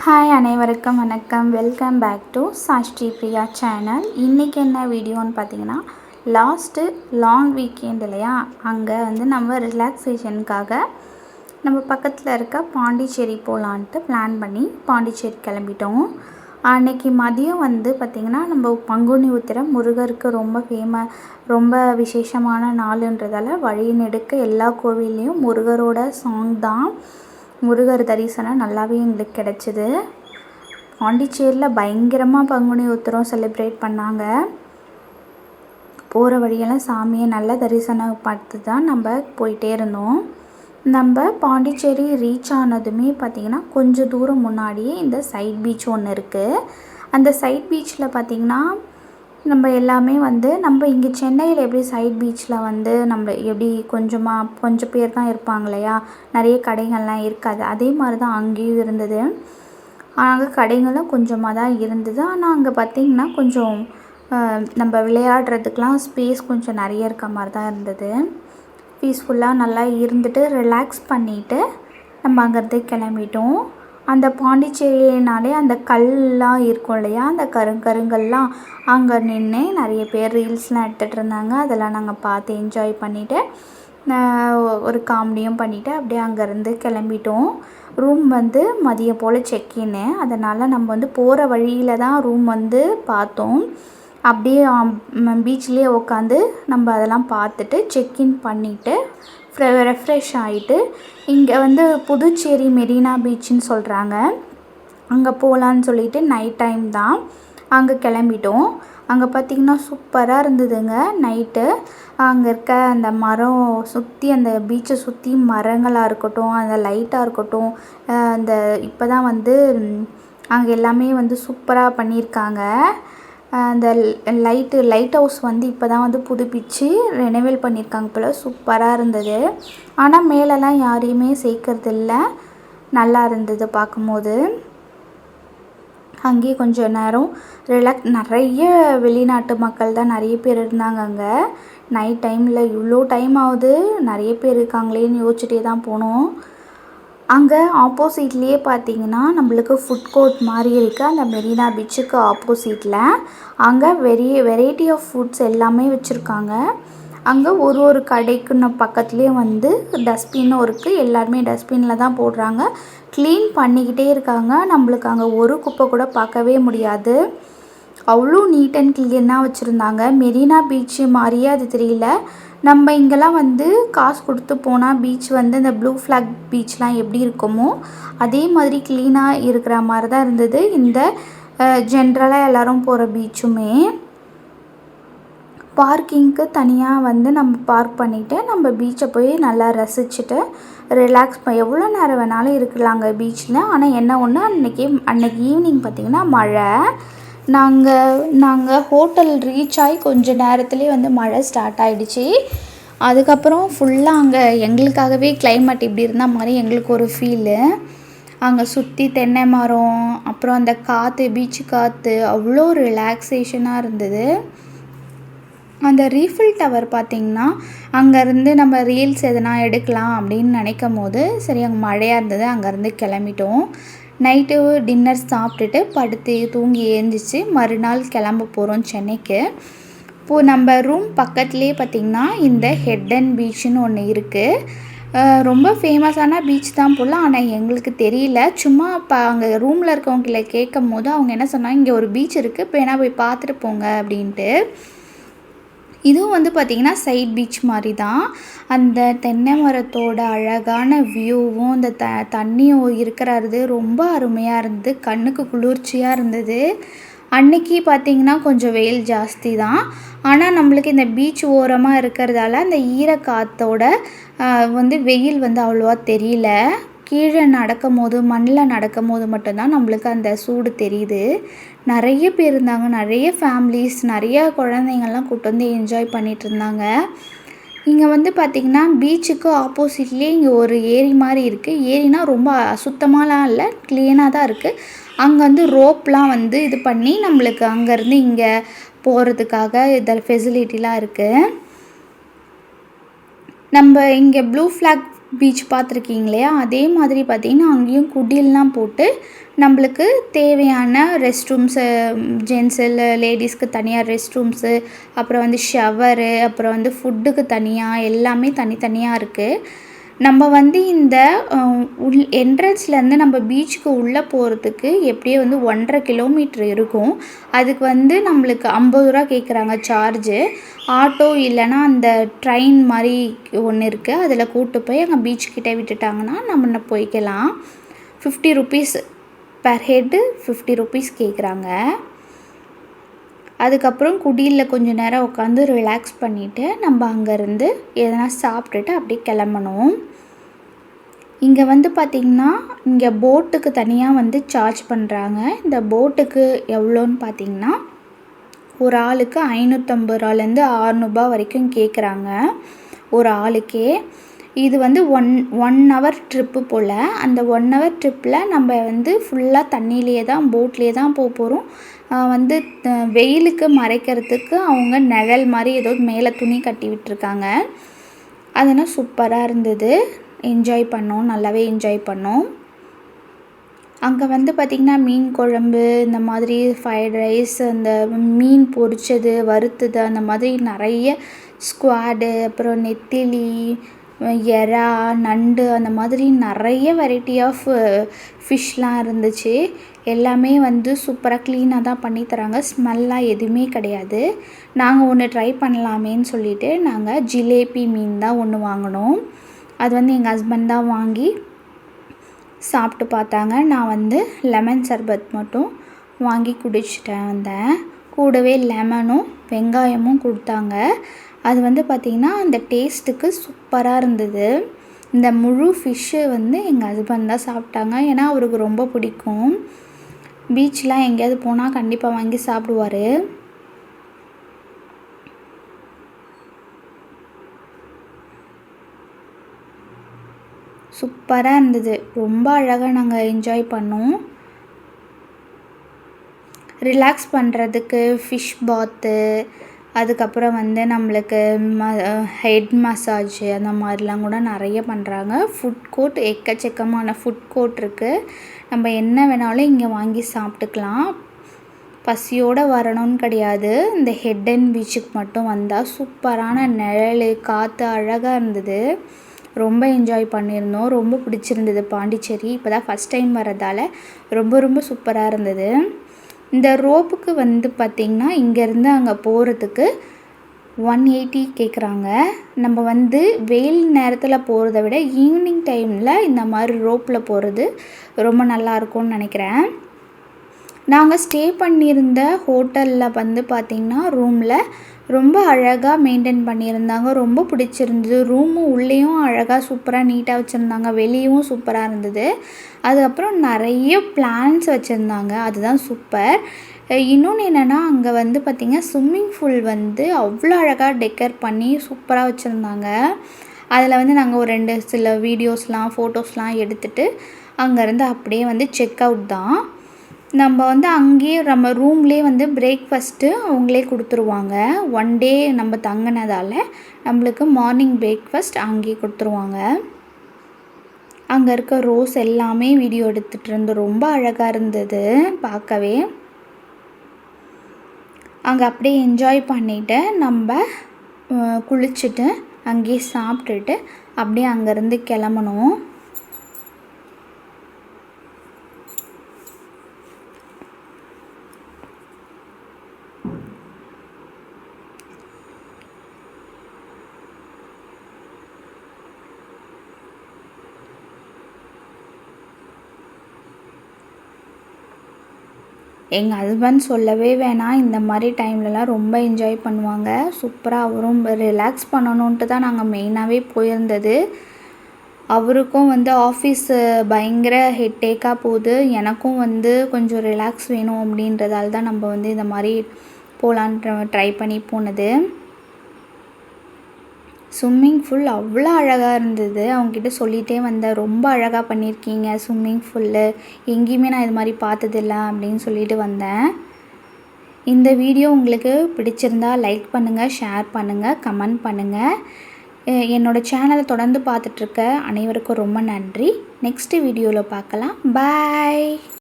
Hi அனைவருக்கும் வணக்கம். Welcome back to Sastri Priya channel. இன்றைக்கி என்ன வீடியோன்னு பார்த்தீங்கன்னா, லாங் வீக்கெண்ட் இல்லையா, அங்கே வந்து நம்ம ரிலாக்ஸேஷனுக்காக நம்ம பக்கத்தில் இருக்க பாண்டிச்சேரி போகலான்ட்டு பிளான் பண்ணி பாண்டிச்சேரி கிளம்பிட்டோம். அன்றைக்கி மதியம் வந்து பார்த்திங்கன்னா, நம்ம பங்குனி உத்திரம் முருகருக்கு ரொம்ப விசேஷமான நாளுன்றதால வழி நெடுக்க எல்லா கோவில்லையும் முருகரோட சாங் தான். முருகர் தரிசனம் நல்லாவே எங்களுக்கு கிடச்சிது. பாண்டிச்சேரியில் பயங்கரமாக பங்குனி உத்திரம் செலிப்ரேட் பண்ணாங்க. போகிற வழியெல்லாம் சாமியை நல்ல தரிசனம் பார்த்து தான் நம்ம போயிட்டே இருந்தோம். நம்ம பாண்டிச்சேரி ரீச் ஆனதுமே பார்த்திங்கன்னா, கொஞ்சம் தூரம் முன்னாடியே இந்த சைட் பீச் ஒன்று இருக்குது. அந்த சைட் பீச்சில் பார்த்திங்கன்னா, நம்ம எல்லாமே வந்து நம்ம இங்கே சென்னையில் எப்படி சைட் பீச்சில் வந்து நம்ம எப்படி கொஞ்சம் பேர் தான் இருப்பாங்க இல்லையா, நிறைய கடைகள்லாம் இருக்காது. அதே மாதிரி தான் அங்கேயும் இருந்தது. அங்கே கடைகளும் கொஞ்சமாக தான் இருந்தது. ஆனால் அங்கே பார்த்திங்கன்னா கொஞ்சம் நம்ம விளையாடுறதுக்கெலாம் ஸ்பேஸ் கொஞ்சம் நிறைய இருக்க மாதிரி தான் இருந்தது. பீஸ்ஃபுல்லாக நல்லா இருந்துட்டு ரிலாக்ஸ் பண்ணிவிட்டு நம்ம அங்கேருந்து கிளம்பிட்டோம். அந்த பாண்டிச்சேரினாலே அந்த கல்லாம் இருக்கும் இல்லையா, அந்த கருங்கல்லாம் அங்கே நின்று நிறைய பேர் ரீல்ஸ்லாம் எடுத்துகிட்டு இருந்தாங்க. அதெல்லாம் நாங்கள் பார்த்து என்ஜாய் பண்ணிவிட்டு ஒரு காமெடியும் பண்ணிவிட்டு அப்படியே அங்கேருந்து கிளம்பிட்டோம். ரூம் வந்து மதியம் போல் செக்இன்னு, அதனால் நம்ம வந்து போகிற வழியில் தான் ரூம் வந்து பார்த்தோம். அப்படியே பீச்லேயே உட்காந்து நம்ம அதெல்லாம் பார்த்துட்டு செக்இன் பண்ணிவிட்டு ரெஃப்ரெஷ் ஆகிட்டு இங்கே வந்து புதுச்சேரி மெரினா பீச்சுன்னு சொல்கிறாங்க, அங்கே போகலான்னு சொல்லிட்டு நைட் டைம் தான் அங்கே கிளம்பிட்டோம். அங்கே பார்த்திங்கன்னா சூப்பராக இருந்ததுங்க நைட்டு. அங்கே இருக்க அந்த மரம் சுற்றி, அந்த பீச்சை சுற்றி மரங்களாக இருக்கட்டும், அந்த லைட்டாக இருக்கட்டும், அந்த இப்போ தான் வந்து அங்கே எல்லாமே வந்து சூப்பராக பண்ணியிருக்காங்க. அந்த லைட் ஹவுஸ் வந்து இப்போ தான் வந்து புதுப்பிச்சு ரெனோவேட் பண்ணியிருக்காங்க போல். சூப்பராக இருந்தது. ஆனால் மேலெலாம் யாரையுமே சேர்க்கறதில்ல. நல்லா இருந்தது பார்க்கும்போது. அங்கேயே கொஞ்சம் நேரம் நிறைய வெளிநாட்டு மக்கள் தான் நிறைய பேர் இருந்தாங்க அங்கே. நைட் டைமில் இவ்வளோ டைம் ஆகுது, நிறைய பேர் இருக்காங்களேன்னு யோசிச்சுட்டே தான் போனோம். அங்கே ஆப்போசிட்லேயே பார்த்திங்கன்னா நம்மளுக்கு ஃபுட் கோர்ட் மாதிரி இருக்குது. அந்த மெரினா பீச்சுக்கு ஆப்போசிட்டில் அங்கே வெரைட்டி ஆஃப் ஃபுட்ஸ் எல்லாமே வச்சுருக்காங்க. அங்கே ஒரு கடைக்குன்னு பக்கத்துலேயே வந்து டஸ்ட்பின்னும் இருக்குது. எல்லாருமே டஸ்ட்பினில் தான் போடுறாங்க. க்ளீன் பண்ணிக்கிட்டே இருக்காங்க. நம்மளுக்கு அங்கே ஒரு குப்பை கூட பார்க்கவே முடியாது. அவ்வளோ நீட் அண்ட் க்ளீனாக வச்சுருந்தாங்க. மெரினா பீச்சு மாதிரியே அது தெரியல. நம்ம இங்கெல்லாம் வந்து காசு கொடுத்து போனால் பீச் வந்து இந்த ப்ளூ ஃப்ளாக் பீச்லாம் எப்படி இருக்குமோ அதே மாதிரி க்ளீனாக இருக்கிற மாதிரி தான் இருந்தது இந்த ஜென்ரலாக எல்லோரும் போகிற பீச்சுமே. பார்க்கிங்க்கு தனியாக வந்து நம்ம பார்க் பண்ணிவிட்டு நம்ம பீச்சை போய் நல்லா ரசிச்சுட்டு எவ்வளோ நேரம் வேணாலும் இருக்கலாங்க பீச்சில். ஆனால் என்ன ஒன்று, அன்னைக்கு ஈவினிங் பார்த்திங்கன்னா மழை. நாங்கள் ஹோட்டல் ரீச் ஆகி கொஞ்சம் நேரத்துலேயே வந்து மழை ஸ்டார்ட் ஆகிடுச்சி. அதுக்கப்புறம் ஃபுல்லாக அங்கே எங்களுக்காகவே கிளைமேட் இப்படி இருந்தால் மாதிரி எங்களுக்கு ஒரு ஃபீலு. அங்கே சுற்றி தென்னை மரம், அப்புறம் அந்த காற்று, பீச்சு காற்று அவ்வளோ ரிலாக்ஸேஷனாக இருந்தது. அந்த ரீஃபில் டவர் பார்த்திங்கன்னா, அங்கேருந்து நம்ம ரீல்ஸ் எதனா எடுக்கலாம் அப்படின்னு நினைக்கும் போது சரி அங்கே மழையாக இருந்தது, அங்கேருந்து கிளம்பிட்டோம். நைட்டு டின்னர் சாப்பிட்டுட்டு படுத்து தூங்கி எழுந்திரிச்சு மறுநாள் கிளம்ப போகிறோம் சென்னைக்கு. இப்போது நம்ம ரூம் பக்கத்துலேயே பார்த்திங்கன்னா இந்த ஹெட்டன் பீச்சுன்னு ஒன்று இருக்குது. ரொம்ப ஃபேமஸான பீச் தான் போல், ஆனால் எங்களுக்கு தெரியல. சும்மா அங்கே ரூமில் இருக்கவங்கள கேட்கும் போது அவங்க என்ன சொன்னாங்க, இங்கே ஒரு பீச் இருக்குது, இப்போ வேணா போய் பார்த்துட்டு போங்க அப்படின்ட்டு. இதுவும் வந்து பார்த்திங்கன்னா சைட் பீச் மாதிரி தான். அந்த தென்னை மரத்தோட அழகான வியூவும் அந்த தண்ணியும் இருக்கிறது ரொம்ப அருமையாக இருந்தது. கண்ணுக்கு குளிர்ச்சியாக இருந்தது. அன்னைக்கு பார்த்திங்கன்னா கொஞ்சம் வெயில் ஜாஸ்தி தான். ஆனால் நம்மளுக்கு இந்த பீச் ஓரமாக இருக்கிறதால அந்த ஈரக்காற்றோட வந்து வெயில் வந்து அவ்வளோவா தெரியல. கீழே மண்ணில் நடக்கும் போது மட்டும்தான் நம்மளுக்கு அந்த சூடு தெரியுது. நிறைய பேர் இருந்தாங்க, நிறைய ஃபேமிலிஸ், நிறைய குழந்தைங்கள்லாம் கூட்டு வந்து என்ஜாய் பண்ணிகிட்டு இருந்தாங்க. இங்கே வந்து பார்த்திங்கன்னா பீச்சுக்கு ஆப்போசிட்லேயே இங்கே ஒரு ஏரி மாதிரி இருக்குது. ஏரினா ரொம்ப சுத்தமாலாம் இல்லை, க்ளீனாக தான் இருக்குது. அங்கே வந்து ரோப்லாம் வந்து இது பண்ணி நம்மளுக்கு அங்கேருந்து இங்கே போகிறதுக்காக இதில் ஃபெசிலிட்டிலாம் இருக்குது. நம்ம இங்கே ப்ளூ ஃப்ளாக் பீச் பார்த்துருக்கீங்க இல்லையா, அதே மாதிரி பார்த்திங்கன்னா அங்கேயும் குடில்லாம் போட்டு நம்மளுக்கு தேவையான ரெஸ்ட் ரூம்ஸு, ஜென்ஸு இல்லை லேடிஸ்க்கு தனியாக ரெஸ்ட் ரூம்ஸு, அப்புறம் வந்து ஷவரு, அப்புறம் வந்து ஃபுட்டுக்கு தனியாக எல்லாமே தனித்தனியாக இருக்குது. நம்ம வந்து இந்த என்ட்ரன்ஸ்லேருந்து நம்ம பீச்சுக்கு உள்ளே போகிறதுக்கு எப்படியே வந்து 1.5 கிலோமீட்ரு இருக்கும். அதுக்கு வந்து நம்மளுக்கு 50 ரூபா கேட்குறாங்க சார்ஜு. ஆட்டோ இல்லைன்னா அந்த ட்ரெயின் மாதிரி ஒன்று இருக்குது, அதில் கூப்பிட்டு போய் அங்கே பீச்சுக்கிட்டே விட்டுட்டாங்கன்னா நம்ம போய்க்கலாம். 50 ருபீஸ் பெர் ஹெட்டு, 50 ருபீஸ் கேட்குறாங்க. அதுக்கப்புறம் குடியில் கொஞ்சம் நேரம் உட்காந்து ரிலாக்ஸ் பண்ணிவிட்டு நம்ம அங்கேருந்து எதனா சாப்பிட்டுட்டு அப்படியே கிளம்பணும். இங்கே வந்து பார்த்திங்கன்னா இங்கே போட்டுக்கு தனியாக வந்து சார்ஜ் பண்ணுறாங்க. இந்த போட்டுக்கு எவ்வளோன்னு பார்த்திங்கன்னா ஒரு ஆளுக்கு 550 ரூபாலேருந்து 600 ரூபா வரைக்கும் கேட்குறாங்க ஒரு ஆளுக்கே. இது வந்து ஒன் ஹவர் ட்ரிப்பு போல். அந்த 1 ஹவர் ட்ரிப்பில் நம்ம வந்து ஃபுல்லாக தண்ணியிலே தான், போட்லேயே தான் போக போகிறோம். வந்து வெயிலுக்கு மறைக்கிறதுக்கு அவங்க நிழல் மாதிரி ஏதோ மேலே துணி கட்டி விட்டுருக்காங்க. அதெல்லாம் சூப்பராக இருந்தது. என்ஜாய் பண்ணோம், நல்லாவே என்ஜாய் பண்ணோம். அங்கே வந்து பார்த்திங்கன்னா மீன் குழம்பு, இந்த மாதிரி ஃப்ரைட் ரைஸ், அந்த மீன் பொரிச்சது, வறுத்தது, அந்த மாதிரி நிறைய ஸ்குவாடு, அப்புறம் நெத்திலி, எறா, நண்டு, அந்த மாதிரி நிறைய வெரைட்டி ஆஃப் ஃபிஷ்லாம் இருந்துச்சு. எல்லாமே வந்து சூப்பராக க்ளீனாக தான் பண்ணித்தராங்க. ஸ்மெல்லாம் எதுவுமே கிடையாது. நாங்கள் ஒன்று ட்ரை பண்ணலாமேன்னு சொல்லிவிட்டு நாங்கள் ஜிலேபி மீன் தான் ஒன்று வாங்கினோம். அது வந்து எங்கள் ஹஸ்பண்ட் தான் வாங்கி சாப்பிட்டு பார்த்தாங்க. நான் வந்து லெமன் சர்பத் மட்டும் வாங்கி குடிச்சிட்டேன் வந்தேன். கூடவே லெமனும் வெங்காயமும் கொடுத்தாங்க. அது வந்து பார்த்திங்கன்னா அந்த டேஸ்ட்டுக்கு சூப்பராக இருந்தது. இந்த முழு ஃபிஷ்ஷு வந்து எங்கள் ஹஸ்பண்ட் தான் சாப்பிட்டாங்க. ஏன்னா அவருக்கு ரொம்ப பிடிக்கும். பீச்லாம் எங்கேயாவது போனால் கண்டிப்பாக வாங்கி சாப்பிடுவார். சூப்பராக இருந்தது. ரொம்ப அழகாக நாங்கள் என்ஜாய் பண்ணோம். ரிலாக்ஸ் பண்ணுறதுக்கு ஃபிஷ் பாத்து, அதுக்கப்புறம் வந்து நம்மளுக்கு ஹெட் மசாஜு, அந்த மாதிரிலாம் கூட நிறைய பண்ணுறாங்க. ஃபுட் கோர்ட், எக்கச்சக்கமான ஃபுட் கோர்ட் இருக்குது. நம்ம என்ன வேணாலும் இங்கே வாங்கி சாப்பிட்டுக்கலாம். பசியோடு வரணும்னு கிடையாது. இந்த ஹெட் அண்ட் பீச்சுக்கு மட்டும் வந்தால் சூப்பரான நிழல், காற்று அழகாக இருந்தது. ரொம்ப என்ஜாய் பண்ணியிருந்தோம். ரொம்ப பிடிச்சிருந்தது பாண்டிச்சேரி. இப்போ தான் ஃபஸ்ட் டைம் வரதால் ரொம்ப சூப்பராக இருந்தது. இந்த ரோப்புக்கு வந்து பார்த்திங்கன்னா இங்கேருந்து அங்கே போகிறதுக்கு 180 கேட்குறாங்க. நம்ம வந்து வெயில் நேரத்தில் போகிறத விட ஈவினிங் டைமில் இந்த மாதிரி ரோப்பில் போகிறது ரொம்ப நல்லாயிருக்கும்னு நினைக்கிறேன். நாங்கள் ஸ்டே பண்ணியிருந்த ஹோட்டலில் வந்து பார்த்திங்கன்னா ரூமில் ரொம்ப அழகாக மெயின்டைன் பண்ணியிருந்தாங்க. ரொம்ப பிடிச்சிருந்தது. ரூமும் உள்ளேயும் அழகாக சூப்பராக நீட்டாக வச்சுருந்தாங்க. வெளியவும் சூப்பராக இருந்தது. அதுக்கப்புறம் நிறைய பிளான்ஸ் வச்சுருந்தாங்க. அதுதான் சூப்பர். இன்னொன்று என்னென்னா அங்கே வந்து பார்த்திங்கன்னா ஸ்விம்மிங் பூல் வந்து அவ்வளோ அழகாக டெக்கர் பண்ணி சூப்பராக வச்சுருந்தாங்க. அதில் வந்து நாங்கள் ஒரு சில வீடியோஸ்லாம், ஃபோட்டோஸ்லாம் எடுத்துகிட்டு அங்கேருந்து அப்படியே வந்து செக் அவுட் தான். நம்ம வந்து அங்கேயே நம்ம ரூம்லேயே வந்து பிரேக்ஃபாஸ்ட்டு அவங்களே கொடுத்துருவாங்க. 1 டே நம்ம தங்கினதால் நம்மளுக்கு மார்னிங் பிரேக்ஃபாஸ்ட் அங்கேயே கொடுத்துருவாங்க. அங்கே இருக்க ரோஸ் எல்லாமே வீடியோ எடுத்துகிட்டு இருந்து ரொம்ப அழகாக இருந்தது பார்க்கவே. அங்கே அப்படியே என்ஜாய் பண்ணிவிட்டு நம்ம குளிச்சுட்டு அங்கேயே சாப்பிட்டுட்டு அப்படியே அங்கேருந்து கிளம்பணும். எங்கள் ஹஸ்பண்ட் சொல்லவே வேணாம். இந்த மாதிரி டைம்லலாம் ரொம்ப என்ஜாய் பண்ணுவாங்க. சூப்பராக அவரும் ரிலாக்ஸ் பண்ணணுன்ட்டு தான் நாங்கள் மெயினாகவே போயிருந்தது. அவருக்கும் வந்து ஆஃபீஸு பயங்கர ஹெட்டேக்காக போகுது. எனக்கும் வந்து கொஞ்சம் ரிலாக்ஸ் வேணும் அப்படின்றதால தான் நம்ம வந்து இந்த மாதிரி போகலான்ற ட்ரை பண்ணி போனது. ஸ்விம்மிங் பூல் அவ்வளோ அழகாக இருந்தது. அவங்ககிட்ட சொல்லிகிட்டே வந்தேன், ரொம்ப அழகாக பண்ணியிருக்கீங்க ஸ்விம்மிங் பூல்லு, எங்கேயுமே நான் இது மாதிரி பார்த்ததில்ல அப்படின்னு சொல்லிட்டு வந்தேன். இந்த வீடியோ உங்களுக்கு பிடிச்சிருந்தா லைக் பண்ணுங்கள், ஷேர் பண்ணுங்கள், கமெண்ட் பண்ணுங்கள். என்னோடய சேனலை தொடர்ந்து பார்த்துட்ருக்க அனைவருக்கும் ரொம்ப நன்றி. நெக்ஸ்ட்டு வீடியோவில் பார்க்கலாம். பாய்.